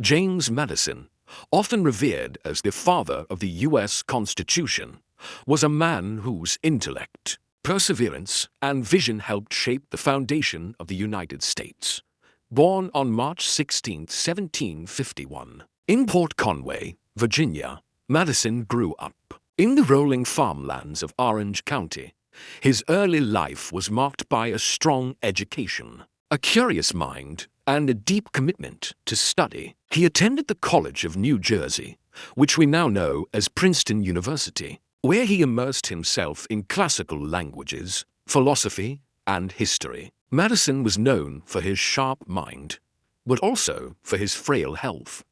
James Madison, often revered as the father of the U.S. Constitution, was a man whose intellect, perseverance, and vision helped shape the foundation of the United States. Born on March 16, 1751, in Port Conway, Virginia, Madison grew up. In the rolling farmlands of Orange County, his early life was marked by a strong education, a curious mind, and a deep commitment to study. He attended the College of New Jersey, which we now know as Princeton University, where he immersed himself in classical languages, philosophy, and history. Madison was known for his sharp mind, but also for his frail health.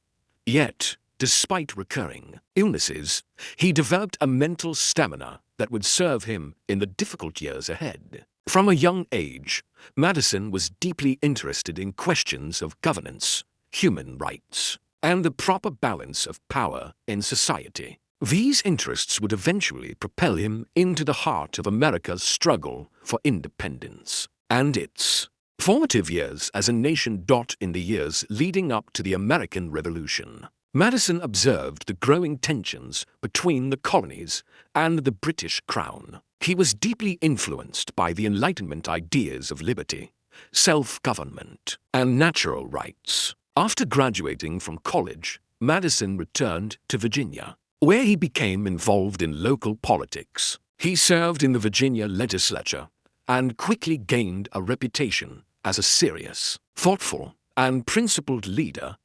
Yet, despite recurring illnesses, he developed a mental stamina that would serve him in the difficult years ahead. From a young age, Madison was deeply interested in questions of governance, human rights, and the proper balance of power in society. These interests would eventually propel him into the heart of America's struggle for independence and its formative years as a nation. In the years leading up to the American Revolution, Madison observed the growing tensions between the colonies and the British Crown. He was deeply influenced by the Enlightenment ideas of liberty, self-government, and natural rights. After graduating from college, Madison returned to Virginia, where he became involved in local politics. He served in the Virginia legislature and quickly gained a reputation as a serious, thoughtful, and principled leader.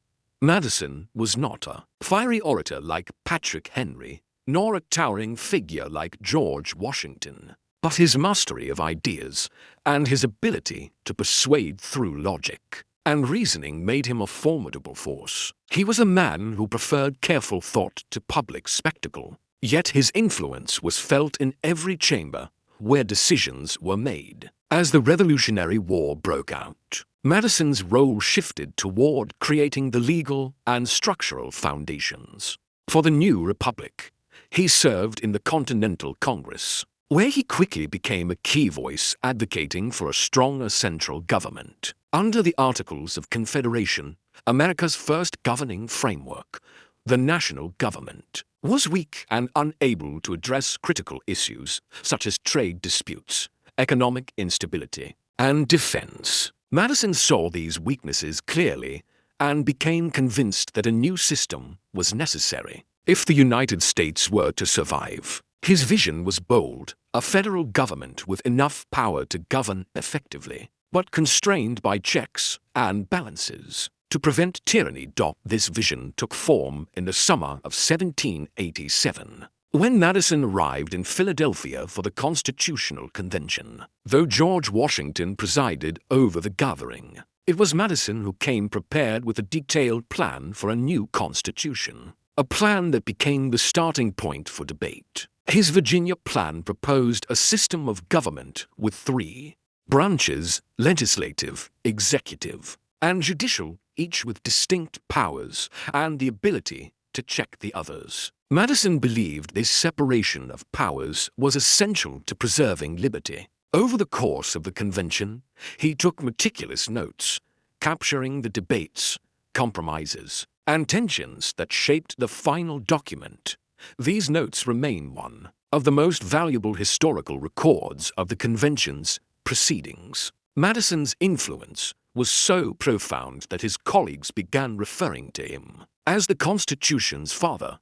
Madison was not a fiery orator like Patrick Henry, nor a towering figure like George Washington, but his mastery of ideas and his ability to persuade through logic and reasoning made him a formidable force. He was a man who preferred careful thought to public spectacle, yet his influence was felt in every chamber where decisions were made. As the Revolutionary War broke out, Madison's role shifted toward creating the legal and structural foundations for the new republic. He served in the Continental Congress, where he quickly became a key voice advocating for a stronger central government. Under the Articles of Confederation, America's first governing framework, the national government was weak and unable to address critical issues such as trade disputes, economic instability, and defense. Madison saw these weaknesses clearly and became convinced that a new system was necessary if the United States were to survive. His vision was bold: a federal government with enough power to govern effectively, but constrained by checks and balances to prevent tyranny. This vision took form in the summer of 1787, when Madison arrived in Philadelphia for the Constitutional Convention. Though George Washington presided over the gathering, it was Madison who came prepared with a detailed plan for a new constitution, a plan that became the starting point for debate. His Virginia plan proposed a system of government with three branches: legislative, executive, and judicial, each with distinct powers and the ability to check the others. Madison believed this separation of powers was essential to preserving liberty. Over the course of the convention, he took meticulous notes, capturing the debates, compromises, and tensions that shaped the final document. These notes remain one of the most valuable historical records of the convention's proceedings. Madison's influence was so profound that his colleagues began referring to him as the Constitution's father.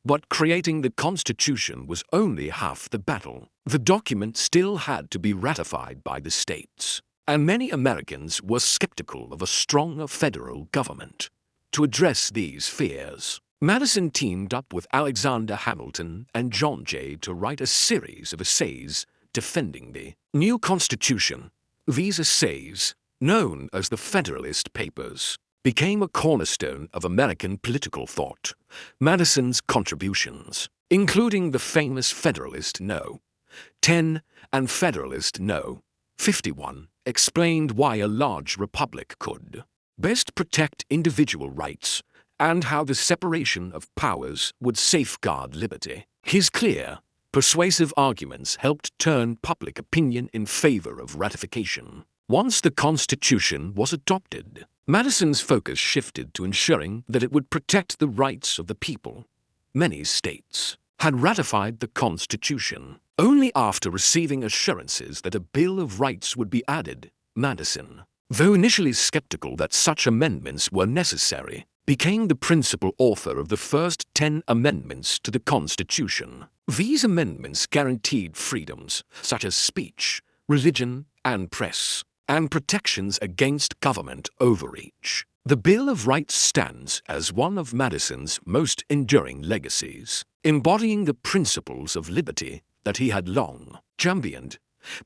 But creating the Constitution was only half the battle. The document still had to be ratified by the states, and many Americans were skeptical of a stronger federal government. To address these fears, Madison teamed up with Alexander Hamilton and John Jay to write a series of essays defending the new Constitution. These essays, known as the Federalist Papers, became a cornerstone of American political thought. Madison's contributions, including the famous Federalist No. 10 and Federalist No. 51, explained why a large republic could best protect individual rights and how the separation of powers would safeguard liberty. His clear, persuasive arguments helped turn public opinion in favor of ratification. Once the Constitution was adopted, Madison's focus shifted to ensuring that it would protect the rights of the people. Many states had ratified the Constitution. Only after receiving assurances that a Bill of Rights would be added, Madison, though initially skeptical that such amendments were necessary, became the principal author of the first 10 amendments to the Constitution. These amendments guaranteed freedoms such as speech, religion, and press, and protections against government overreach. The Bill of Rights stands as one of Madison's most enduring legacies, embodying the principles of liberty that he had long championed.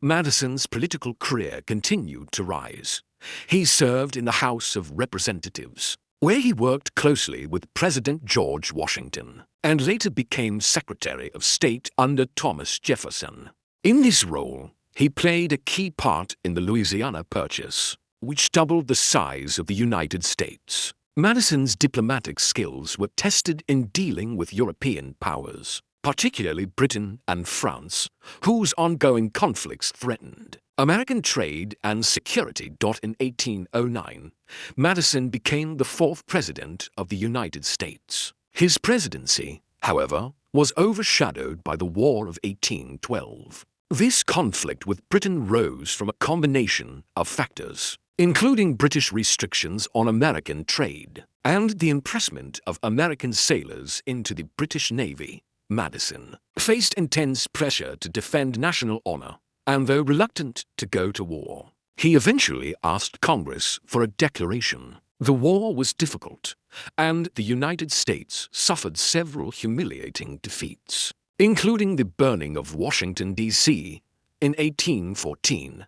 Madison's political career continued to rise. He served in the House of Representatives, where he worked closely with President George Washington, and later became Secretary of State under Thomas Jefferson. In this role, he played a key part in the Louisiana Purchase, which doubled the size of the United States. Madison's diplomatic skills were tested in dealing with European powers, particularly Britain and France, whose ongoing conflicts threatened American trade and security. In 1809, Madison became the 4th President of the United States. His presidency, however, was overshadowed by the War of 1812. This conflict with Britain rose from a combination of factors, including British restrictions on American trade and the impressment of American sailors into the British Navy. Madison faced intense pressure to defend national honor, and though reluctant to go to war, he eventually asked Congress for a declaration. The war was difficult, and the United States suffered several humiliating defeats, including the burning of Washington, D.C. in 1814.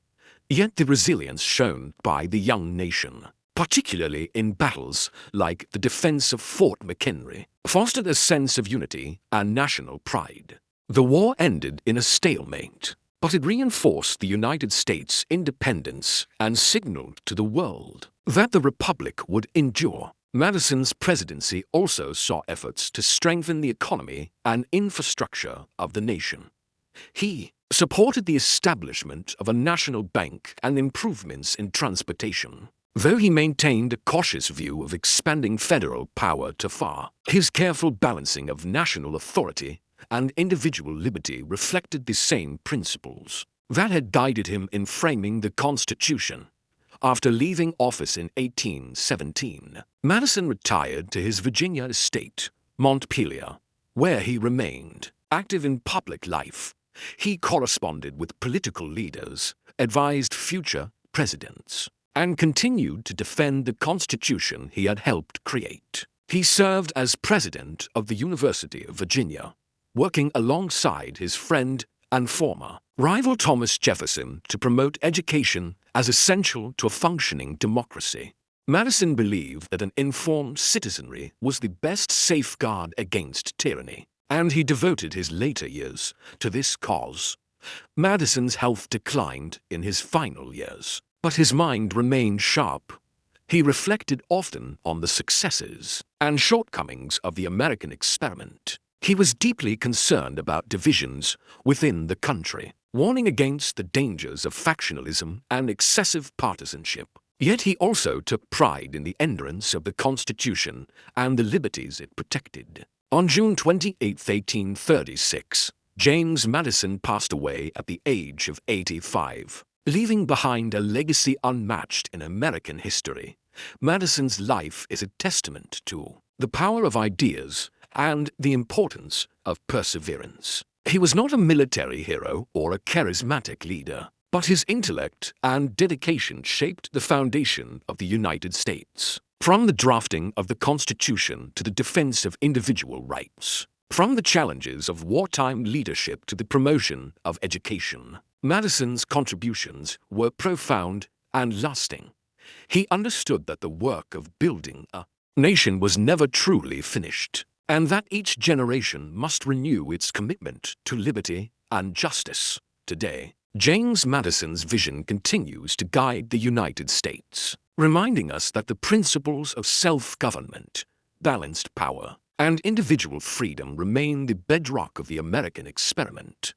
Yet the resilience shown by the young nation, particularly in battles like the defense of Fort McHenry, fostered a sense of unity and national pride. The war ended in a stalemate, but it reinforced the United States' independence and signaled to the world that the Republic would endure. Madison's presidency also saw efforts to strengthen the economy and infrastructure of the nation. He supported the establishment of a national bank and improvements in transportation. Though he maintained a cautious view of expanding federal power too far, his careful balancing of national authority and individual liberty reflected the same principles that had guided him in framing the Constitution. After leaving office in 1817, Madison retired to his Virginia estate, Montpelier, where he remained active in public life. He corresponded with political leaders, advised future presidents, and continued to defend the Constitution he had helped create. He served as president of the University of Virginia, working alongside his friend and former rival Thomas Jefferson to promote education as essential to a functioning democracy. Madison believed that an informed citizenry was the best safeguard against tyranny, and he devoted his later years to this cause. Madison's health declined in his final years, but his mind remained sharp. He reflected often on the successes and shortcomings of the American experiment. He was deeply concerned about divisions within the country, warning against the dangers of factionalism and excessive partisanship. Yet he also took pride in the endurance of the Constitution and the liberties it protected. On June 28, 1836, James Madison passed away at the age of 85, leaving behind a legacy unmatched in American history. Madison's life is a testament to the power of ideas and the importance of perseverance. He was not a military hero or a charismatic leader, but his intellect and dedication shaped the foundation of the United States. From the drafting of the Constitution to the defense of individual rights, from the challenges of wartime leadership to the promotion of education, Madison's contributions were profound and lasting. He understood that the work of building a nation was never truly finished, and that each generation must renew its commitment to liberty and justice. Today, James Madison's vision continues to guide the United States, reminding us that the principles of self-government, balanced power, and individual freedom remain the bedrock of the American experiment.